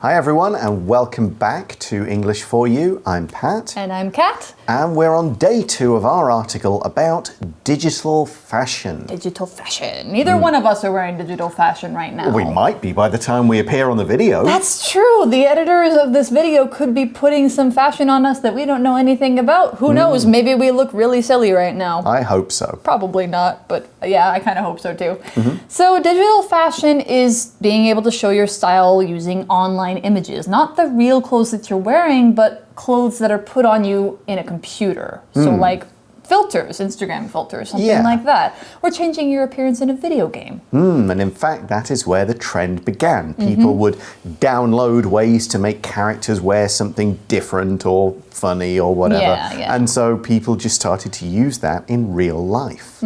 Hi everyone and welcome back to English for You. I'm Pat. And I'm Kat. And we're on day 2 of our article about digital fashion. Digital fashion. Neither one of us are wearing digital fashion right now. We might be by the time we appear on the video. That's true. The editors of this video could be putting some fashion on us that we don't know anything about. Who knows? Maybe we look really silly right now. I hope so. Probably not, but yeah, I kind of hope so too. So digital fashion is being able to show your style using online images. Not the real clothes that you're wearing, but clothes that are put on you in a computer. So like filters, Instagram filters, something like that. Or changing your appearance in a video game. And in fact, that is where the trend began. People would download ways to make characters wear something different or funny or whatever. And so people just started to use that in real life.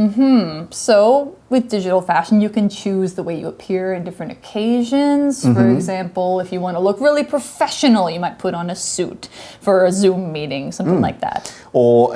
So with digital fashion, you can choose the way you appear in different occasions. For example, if you want to look really professional, you might put on a suit for a Zoom meeting, something like that. Or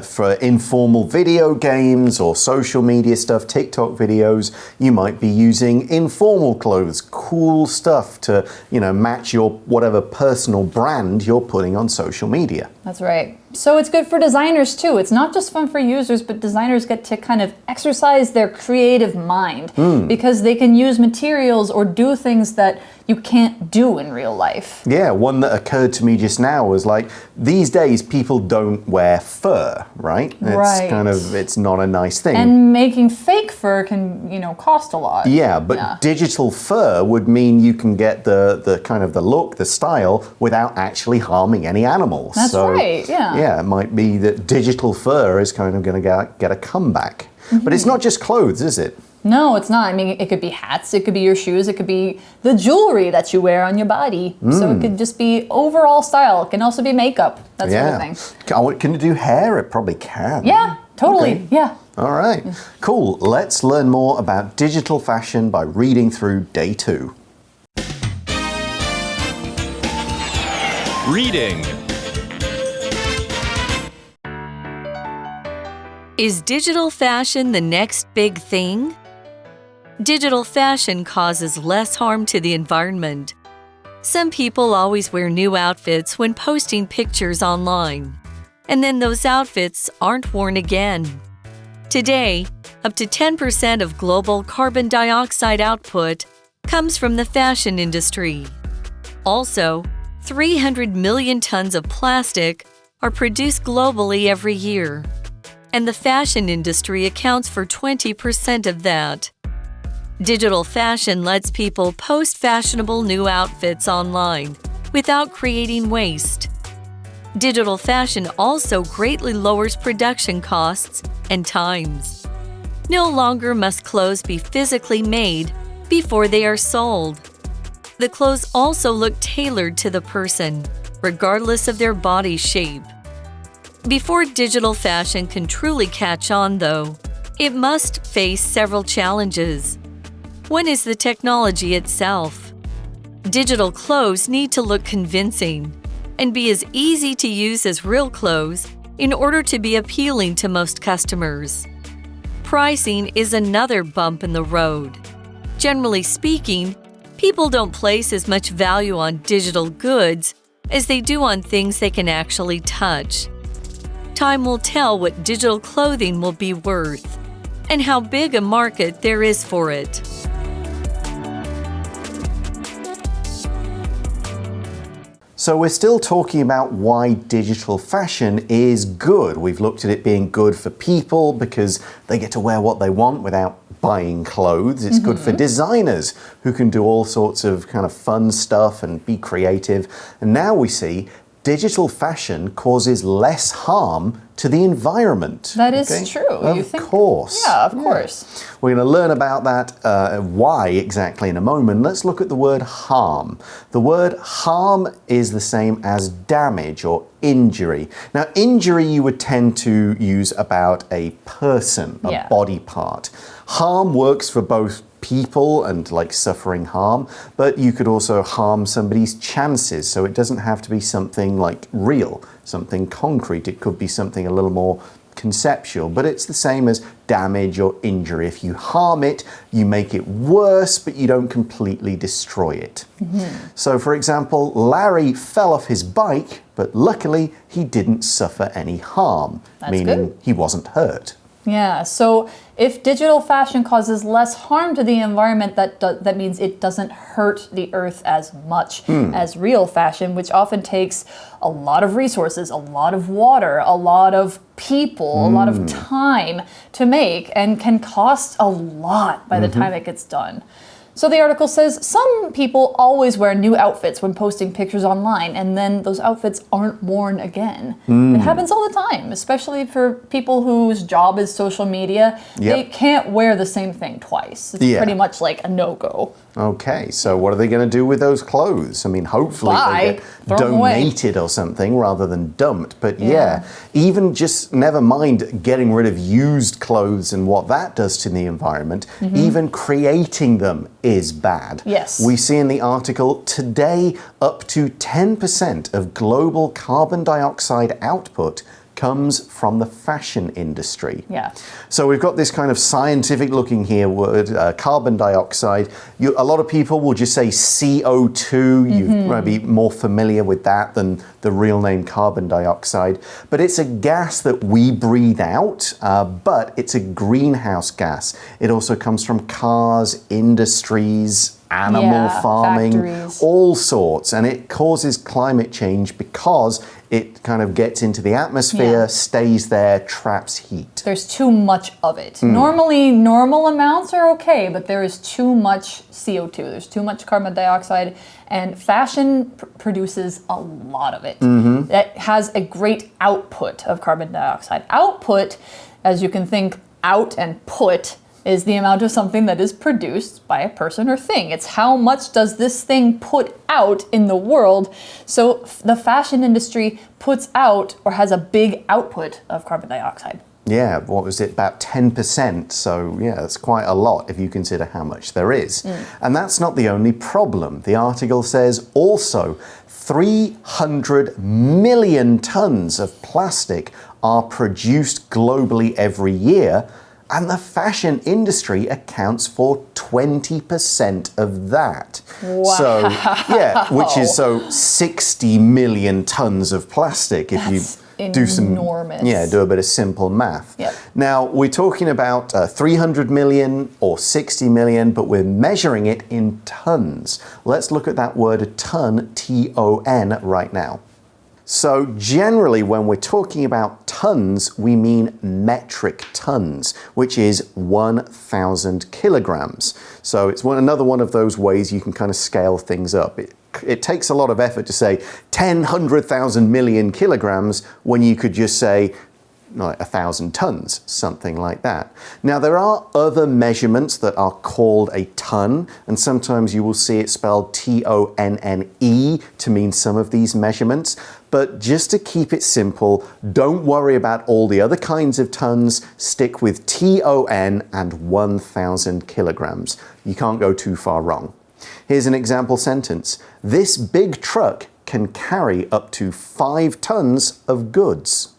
for informal video games or social media stuff, TikTok videos, you might be using informal clothes, cool stuff to, match your whatever personal brand you're putting on social media. That's right. So it's good for designers too. It's not just fun for users, but designers get to kind of exercise their creative mind because they can use materials or do things that you can't do in real life. Yeah, one that occurred to me just now was like, these days people don't wear fur, right? It's not a nice thing. And making fake fur can, cost a lot. Yeah, but digital fur would mean you can get the kind of the look, the style, without actually harming any animals. That's right, yeah. Yeah, it might be that digital fur is kind of going to get a comeback. But it's not just clothes, is it? No, it's not. I mean, it could be hats, it could be your shoes, it could be the jewelry that you wear on your body. So it could just be overall style. It can also be makeup, that sort of thing. Can it do hair? It probably can. Yeah, totally. Okay. Yeah. All right. Cool. Let's learn more about digital fashion by reading through day 2. Reading. Is digital fashion the next big thing? Digital fashion causes less harm to the environment. Some people always wear new outfits when posting pictures online, and then those outfits aren't worn again. Today, up to 10% of global carbon dioxide output comes from the fashion industry. Also, 300 million tons of plastic are produced globally every year, and the fashion industry accounts for 20% of that. Digital fashion lets people post fashionable new outfits online without creating waste. Digital fashion also greatly lowers production costs and times. No longer must clothes be physically made before they are sold. The clothes also look tailored to the person, regardless of their body shape. Before digital fashion can truly catch on, though, it must face several challenges. One is the technology itself. Digital clothes need to look convincing and be as easy to use as real clothes in order to be appealing to most customers. Pricing is another bump in the road. Generally speaking, people don't place as much value on digital goods as they do on things they can actually touch. Time will tell what digital clothing will be worth and how big a market there is for it. So we're still talking about why digital fashion is good. We've looked at it being good for people because they get to wear what they want without buying clothes. It's good for designers who can do all sorts of kind of fun stuff and be creative. And now we see digital fashion causes less harm to the environment. That is true. Of course. Yeah, of course. We're going to learn about that, why exactly in a moment. Let's look at the word harm. The word harm is the same as damage or injury. Now, injury you would tend to use about a person, a body part. Harm works for both people and like suffering harm, but you could also harm somebody's chances. So it doesn't have to be something like real, something concrete. It could be something a little more conceptual, but it's the same as damage or injury. If you harm it, you make it worse, but you don't completely destroy it. So, for example, Larry fell off his bike, but luckily he didn't suffer any harm, meaning he wasn't hurt. Yeah, so if digital fashion causes less harm to the environment, that means it doesn't hurt the earth as much as real fashion, which often takes a lot of resources, a lot of water, a lot of people, a lot of time to make, and can cost a lot by the time it gets done. So the article says some people always wear new outfits when posting pictures online, and then those outfits aren't worn again. It happens all the time, especially for people whose job is social media. They can't wear the same thing twice. It's pretty much like a no-go. Okay, so what are they going to do with those clothes? I mean, hopefully they get donated or something rather than dumped. But yeah, even just never mind getting rid of used clothes and what that does to the environment, even creating them is bad. Yes. We see in the article today up to 10% of global carbon dioxide output comes from the fashion industry. Yeah. So we've got this kind of scientific looking here word, carbon dioxide. A lot of people will just say CO2. You might be more familiar with that than the real name carbon dioxide. But it's a gas that we breathe out, but it's a greenhouse gas. It also comes from cars, industries, animal farming, factories. All sorts. And it causes climate change because it kind of gets into the atmosphere, stays there, traps heat. There's too much of it. Normally, normal amounts are okay, but there is too much CO2. There's too much carbon dioxide, and fashion produces a lot of it. That has a great output of carbon dioxide. Output, as you can think, out and put, is the amount of something that is produced by a person or thing. It's how much does this thing put out in the world. So the fashion industry puts out or has a big output of carbon dioxide. Yeah, what was it? About 10%. So yeah, that's quite a lot if you consider how much there is. And that's not the only problem. The article says also 300 million tons of plastic are produced globally every year. And the fashion industry accounts for 20% of that. Wow. So, yeah, which is 60 million tons of plastic if you do do a bit of simple math. Yep. Now, we're talking about 300 million or 60 million, but we're measuring it in tons. Let's look at that word ton, T-O-N, right now. So generally, when we're talking about tons, we mean metric tons, which is 1,000 kilograms. So it's another one of those ways you can kind of scale things up. It takes a lot of effort to say 10, 100,000 million kilograms when you could just say 1,000 tons, something like that. Now, there are other measurements that are called a ton, and sometimes you will see it spelled T-O-N-N-E to mean some of these measurements. But just to keep it simple, don't worry about all the other kinds of tons. Stick with T-O-N and 1,000 kilograms. You can't go too far wrong. Here's an example sentence. This big truck can carry up to 5 tons of goods.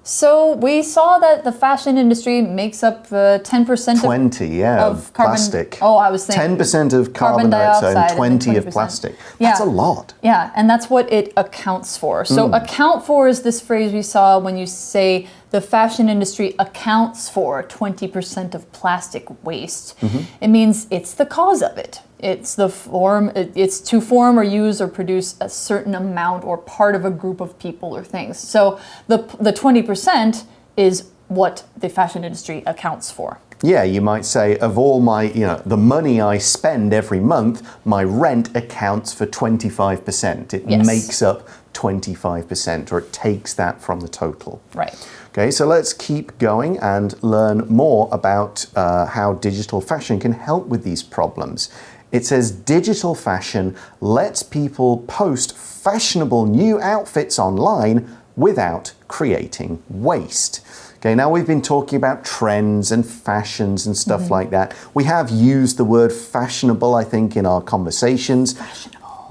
So we saw that the fashion industry makes up 10% of carbon, plastic. Oh, I was saying 10% of carbon dioxide and 20 of plastic. That's a lot. Yeah, and that's what it accounts for. So account for is this phrase we saw when you say the fashion industry accounts for 20% of plastic waste. It means it's the cause of it. It's the form, it's to form or use or produce a certain amount or part of a group of people or things. So the 20% is what the fashion industry accounts for. Yeah, you might say of all my, the money I spend every month, my rent accounts for 25%. It makes up 25%, or it takes that from the total. Right. Okay, so let's keep going and learn more about how digital fashion can help with these problems. It says digital fashion lets people post fashionable new outfits online without creating waste. Okay, now we've been talking about trends and fashions and stuff like that. We have used the word fashionable, I think, in our conversations.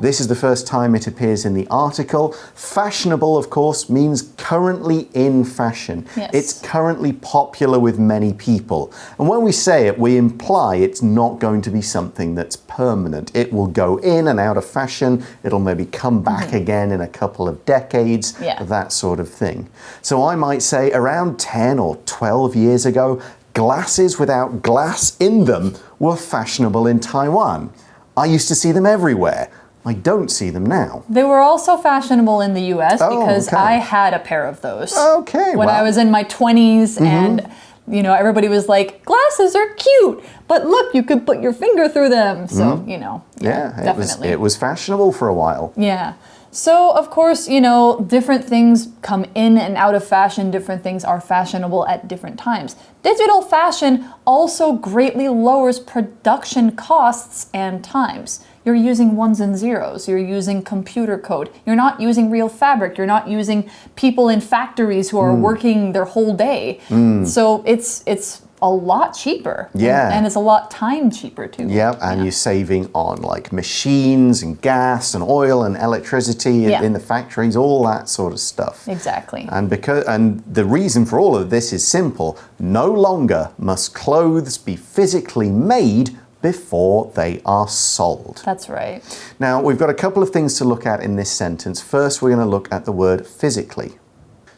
This is the first time it appears in the article. Fashionable, of course, means currently in fashion. Yes. It's currently popular with many people. And when we say it, we imply it's not going to be something that's permanent. It will go in and out of fashion. It'll maybe come back again in a couple of decades, that sort of thing. So I might say around 10 or 12 years ago, glasses without glass in them were fashionable in Taiwan. I used to see them everywhere. I don't see them now. They were also fashionable in the US because I had a pair of those. Okay, when I was in my 20s and you know, everybody was like, glasses are cute, but look, you could put your finger through them. So, you know, definitely. It was fashionable for a while. Yeah. So, of course, you know, different things come in and out of fashion. Different things are fashionable at different times. Digital fashion also greatly lowers production costs and times. You're using ones and zeros. You're using computer code. You're not using real fabric. You're not using people in factories who are working their whole day. So it's a lot cheaper. Yeah. And it's a lot time cheaper too. Yeah, and you're saving on like machines and gas and oil and electricity in the factories, all that sort of stuff. Exactly. And the reason for all of this is simple. No longer must clothes be physically made before they are sold. That's right. Now, we've got a couple of things to look at in this sentence. First, we're going to look at the word physically.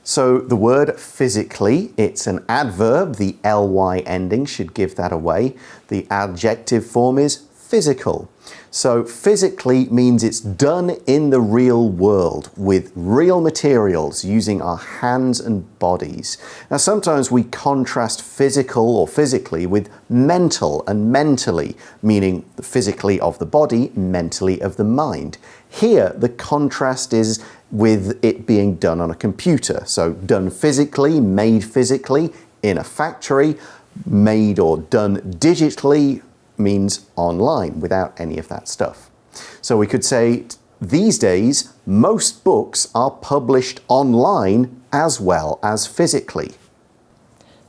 So the word physically, it's an adverb. The ly ending should give that away. The adjective form is physical. So physically means it's done in the real world with real materials using our hands and bodies. Now sometimes we contrast physical or physically with mental and mentally, meaning physically of the body, mentally of the mind. Here the contrast is with it being done on a computer. So done physically, made physically in a factory, made or done digitally means online without any of that stuff. So we could say these days most books are published online as well as physically.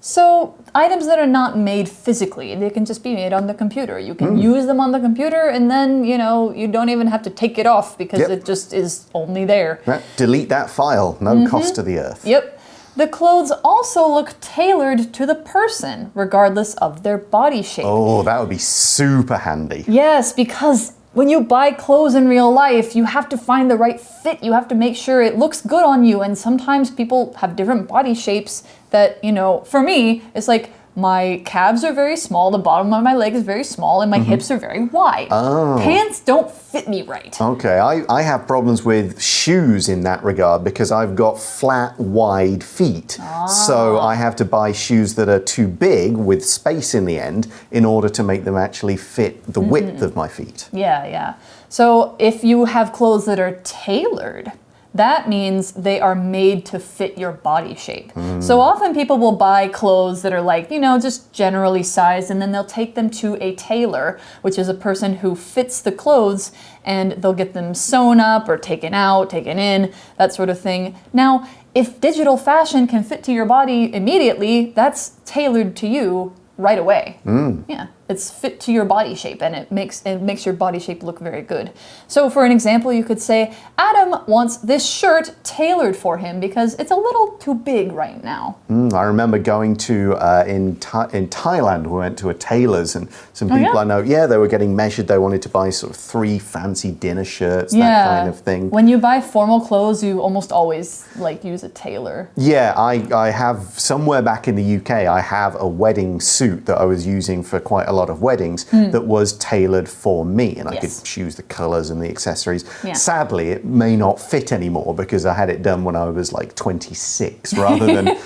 So items that are not made physically, they can just be made on the computer. You can use them on the computer and then, you know, you don't even have to take it off because it just is only there. Right. Delete that file, no cost to the earth. Yep. The clothes also look tailored to the person, regardless of their body shape. Oh, that would be super handy. Yes, because when you buy clothes in real life, you have to find the right fit. You have to make sure it looks good on you. And sometimes people have different body shapes that, you know, for me, it's like my calves are very small, the bottom of my leg is very small, and my hips are very wide. Oh. Pants don't fit me right. Okay, I have problems with shoes in that regard because I've got flat, wide feet. So I have to buy shoes that are too big with space in the end in order to make them actually fit the width of my feet. Yeah. So if you have clothes that are tailored, that means they are made to fit your body shape. So often people will buy clothes that are like, you know, just generally sized, and then they'll take them to a tailor, which is a person who fits the clothes, and they'll get them sewn up or taken out, taken in, that sort of thing. Now, if digital fashion can fit to your body immediately, that's tailored to you right away. Yeah, it's fit to your body shape, and it makes your body shape look very good. So for an example, you could say, Adam wants this shirt tailored for him because it's a little too big right now. I remember going to, in Thailand, we went to a tailor's, and some people I know, they were getting measured. They wanted to buy sort of 3 fancy dinner shirts, that kind of thing. When you buy formal clothes, you almost always like use a tailor. Yeah, I have, somewhere back in the UK, I have a wedding suit that I was using for quite a lot of weddings that was tailored for me, and I could choose the colors and the accessories. Sadly, it may not fit anymore because I had it done when I was like 26 rather than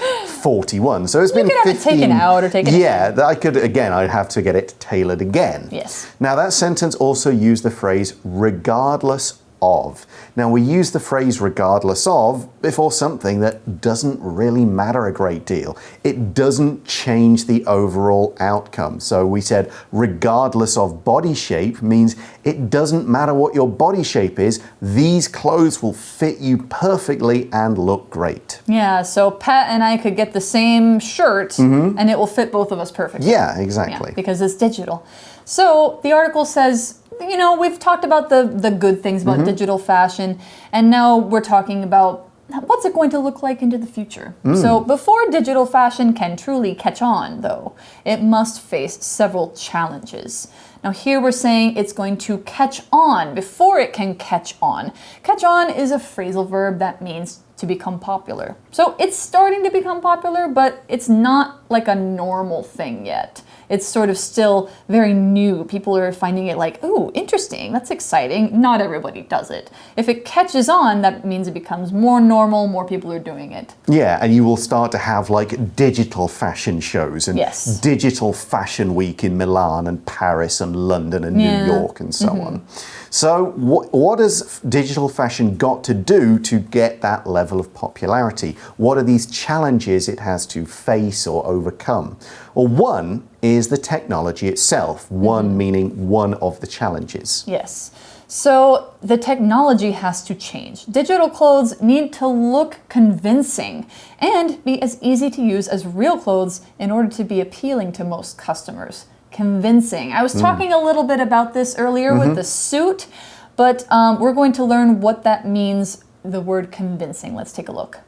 41. So it's been 15. You could have it taken out or taken in. I could, again, I'd have to get it tailored again. Yes. Now that sentence also used the phrase regardless of. Now we use the phrase regardless of before something that doesn't really matter a great deal. It doesn't change the overall outcome. So we said regardless of body shape means it doesn't matter what your body shape is, these clothes will fit you perfectly and look great. Yeah, so Pat and I could get the same shirt and it will fit both of us perfectly. Yeah, exactly. Yeah, because it's digital. So the article says, we've talked about the good things about digital fashion, and now we're talking about what's it going to look like into the future. So before digital fashion can truly catch on, though, it must face several challenges. Now here we're saying it's going to catch on before it can catch on. Catch on is a phrasal verb that means to become popular. So it's starting to become popular, but it's not like a normal thing yet. It's sort of still very new. People are finding it like, ooh, interesting, that's exciting. Not everybody does it. If it catches on, that means it becomes more normal, more people are doing it. Yeah, and you will start to have like digital fashion shows and digital fashion week in Milan and Paris and London and New York and so on. So what has digital fashion got to do to get that level of popularity? What are these challenges it has to face or overcome? Well, one is the technology itself. One meaning one of the challenges. Yes. So the technology has to change. Digital clothes need to look convincing and be as easy to use as real clothes in order to be appealing to most customers. Convincing. I was talking a little bit about this earlier with the suit, but we're going to learn what that means, the word convincing. Let's take a look.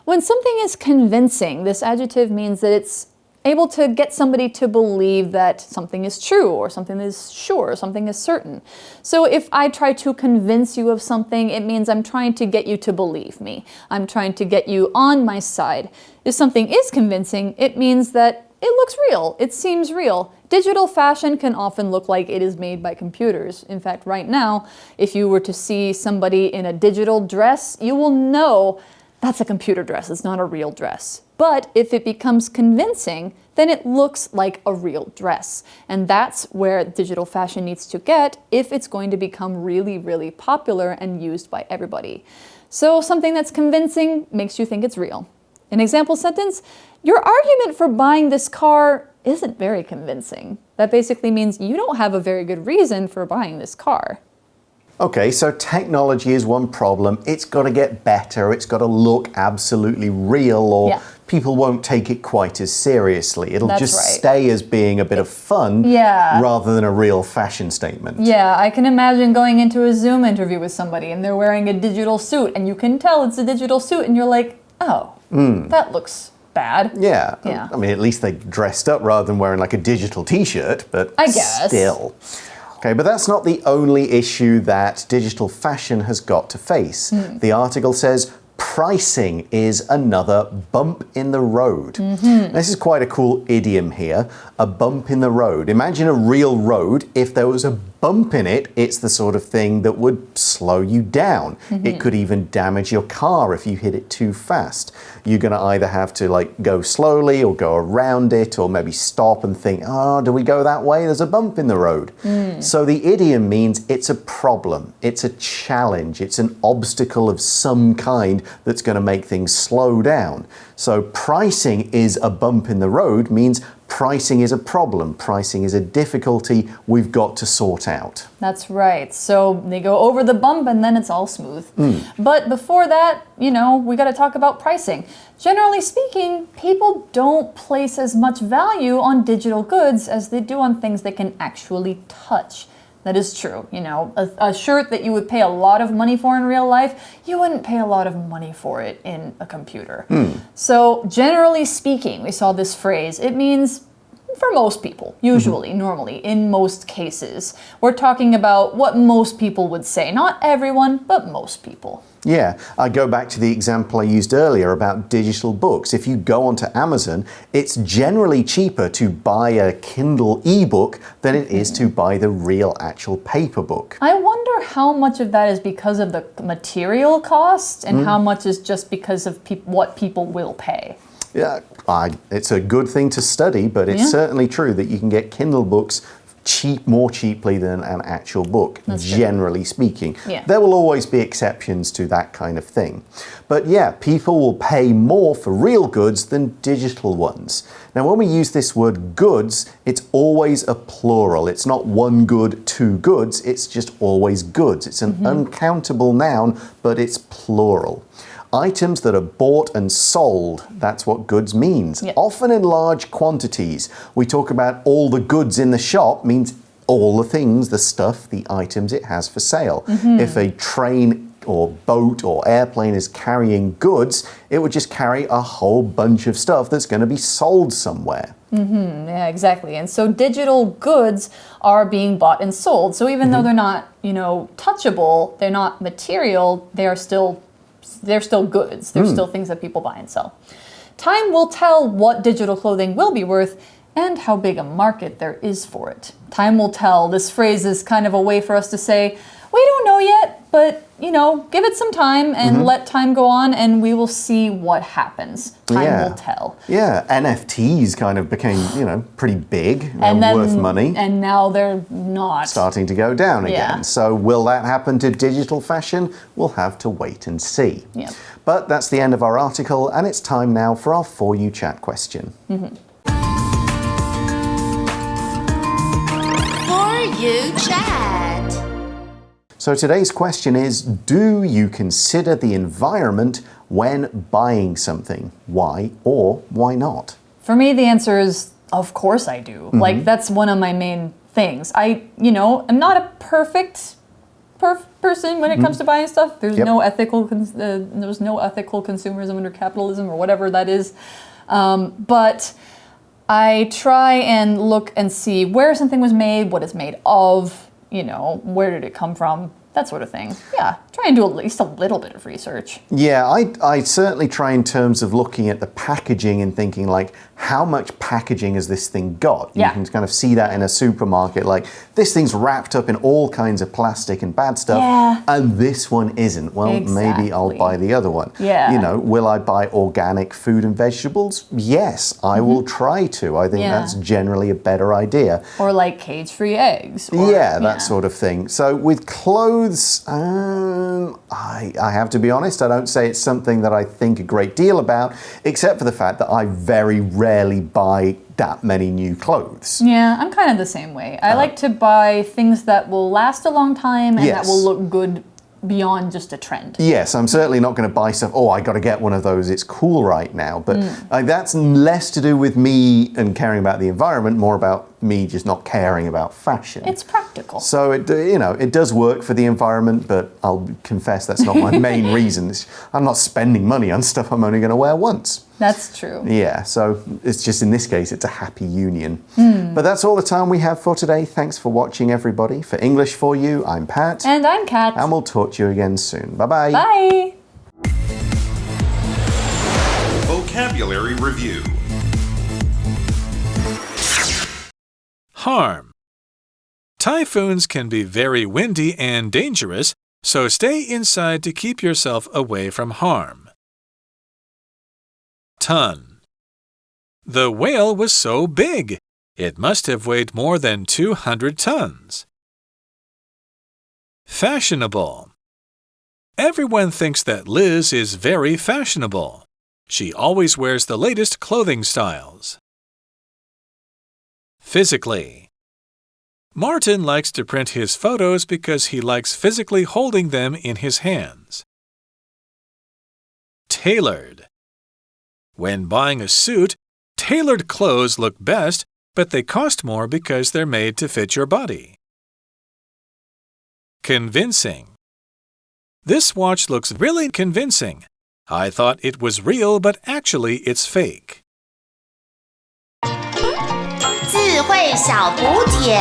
When something is convincing, this adjective means that it's able to get somebody to believe that something is true or something is sure, or something is certain. So if I try to convince you of something, it means I'm trying to get you to believe me. I'm trying to get you on my side. If something is convincing, it means that it looks real. It seems real. Digital fashion can often look like it is made by computers. In fact, right now, if you were to see somebody in a digital dress, you will know that's a computer dress. It's not a real dress. But if it becomes convincing, then it looks like a real dress. And that's where digital fashion needs to get if it's going to become really, really popular and used by everybody. So something that's convincing makes you think it's real. An example sentence, your argument for buying this car isn't very convincing. That basically means you don't have a very good reason for buying this car. Okay, so technology is one problem. It's got to get better. It's got to look absolutely real, or people won't take it quite as seriously. It'll stay as being a bit of fun rather than a real fashion statement. Yeah, I can imagine going into a Zoom interview with somebody and they're wearing a digital suit and you can tell it's a digital suit and you're like, oh, that looks bad. Yeah. I mean, at least they dressed up rather than wearing like a digital t-shirt, but I guess. Still. Okay, but that's not the only issue that digital fashion has got to face. The article says pricing is another bump in the road. This is quite a cool idiom here, a bump in the road. Imagine a real road. If there was a bump in it, it's the sort of thing that would slow you down. It could even damage your car if you hit it too fast. You're going to either have to like go slowly or go around it, or maybe stop and think, oh, do we go that way? There's a bump in the road. So the idiom means it's a problem, it's a challenge, it's an obstacle of some kind that's going to make things slow down. So pricing is a bump in the road means pricing is a problem, pricing is a difficulty we've got to sort out. That's right. So they go over the bump and then it's all smooth. But before that, we got to talk about pricing. Generally speaking, people don't place as much value on digital goods as they do on things they can actually touch. That is true. A shirt that you would pay a lot of money for in real life, you wouldn't pay a lot of money for it in a computer. So generally speaking, we saw this phrase, it means for most people, usually, normally, in most cases. We're talking about what most people would say. Not everyone, but most people. Yeah, I go back to the example I used earlier about digital books. If you go onto Amazon, it's generally cheaper to buy a Kindle ebook than it is to buy the real actual paper book. I wonder how much of that is because of the material cost and how much is just because of what people will pay. Yeah, it's a good thing to study, but it's certainly true that you can get Kindle books more cheaply than an actual book, generally speaking. There will always be exceptions to that kind of thing. But yeah, people will pay more for real goods than digital ones. Now, when we use this word goods, it's always a plural. It's not one good, two goods. It's just always goods. It's an uncountable noun, but it's plural. Items that are bought and sold, that's what goods means. Often in large quantities. We talk about all the goods in the shop means all the things, the stuff, the items it has for sale. If a train or boat or airplane is carrying goods, it would just carry a whole bunch of stuff that's going to be sold somewhere. Yeah, exactly. And so digital goods are being bought and sold. So even though they're not, touchable, they're not material, they're still goods. They're still things that people buy and sell. Time will tell what digital clothing will be worth and how big a market there is for it. Time will tell. This phrase is kind of a way for us to say, we don't know yet, but, give it some time and let time go on and we will see what happens. Time will tell. Yeah, NFTs kind of became, pretty big and worth money. And now they're not. Starting to go down again. Yeah. So will that happen to digital fashion? We'll have to wait and see. Yeah. But that's the end of our article and it's time now for our For You Chat question. For You Chat. So today's question is, do you consider the environment when buying something? Why or why not? For me, the answer is, of course I do. Like, that's one of my main things. I'm not a perfect person when it comes to buying stuff. There's no ethical consumerism under capitalism or whatever that is. But I try and look and see where something was made, what it's made of, where did it come from, that sort of thing. Yeah, try and do at least a little bit of research. Yeah, I certainly try in terms of looking at the packaging and thinking like, how much packaging has this thing got? Yeah. You can kind of see that in a supermarket, like this thing's wrapped up in all kinds of plastic and bad stuff, and this one isn't. Well, maybe I'll buy the other one. Yeah. Will I buy organic food and vegetables? Yes, I will try to. I think that's generally a better idea. Or like cage-free eggs. That sort of thing. So with clothes, I have to be honest, I don't say it's something that I think a great deal about, except for the fact that I very rarely buy that many new clothes. Yeah, I'm kind of the same way. I like to buy things that will last a long time and that will look good beyond just a trend. Yes, I'm certainly not going to buy stuff, I got to get one of those, it's cool right now. But that's less to do with me and caring about the environment, more about me just not caring about fashion. It's practical. So it does work for the environment, but I'll confess that's not my main reason. I'm not spending money on stuff I'm only going to wear once. That's true. Yeah, so it's just in this case, it's a happy union. But that's all the time we have for today. Thanks for watching, everybody. For English For You, I'm Pat. And I'm Kat. And we'll talk to you again soon. Bye-bye. Bye. Vocabulary Review. Harm. Typhoons can be very windy and dangerous, so stay inside to keep yourself away from harm. Ton. The whale was so big. It must have weighed more than 200 tons. Fashionable. Everyone thinks that Liz is very fashionable. She always wears the latest clothing styles. Physically. Martin likes to print his photos because he likes physically holding them in his hands. Tailored. When buying a suit, tailored clothes look best, but they cost more because they're made to fit your body. Convincing. This watch looks really convincing. I thought it was real, but actually it's fake. 智慧小补帖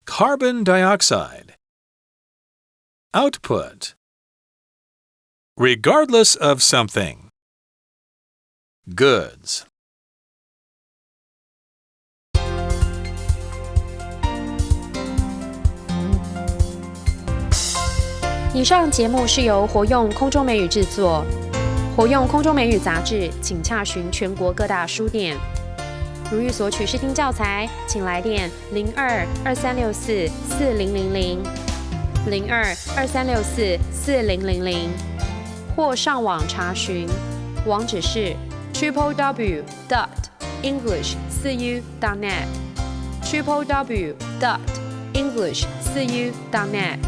Carbon dioxide. Output. Regardless of something. Goods. 以上节目是由活用空中美语制作。活用空中美语杂志，请洽询全国各大书店。如欲索取试听教材，请来电02-2364-4000 02-2364-4000，或上网查询，网址是 www.english4u.net www.english4u.net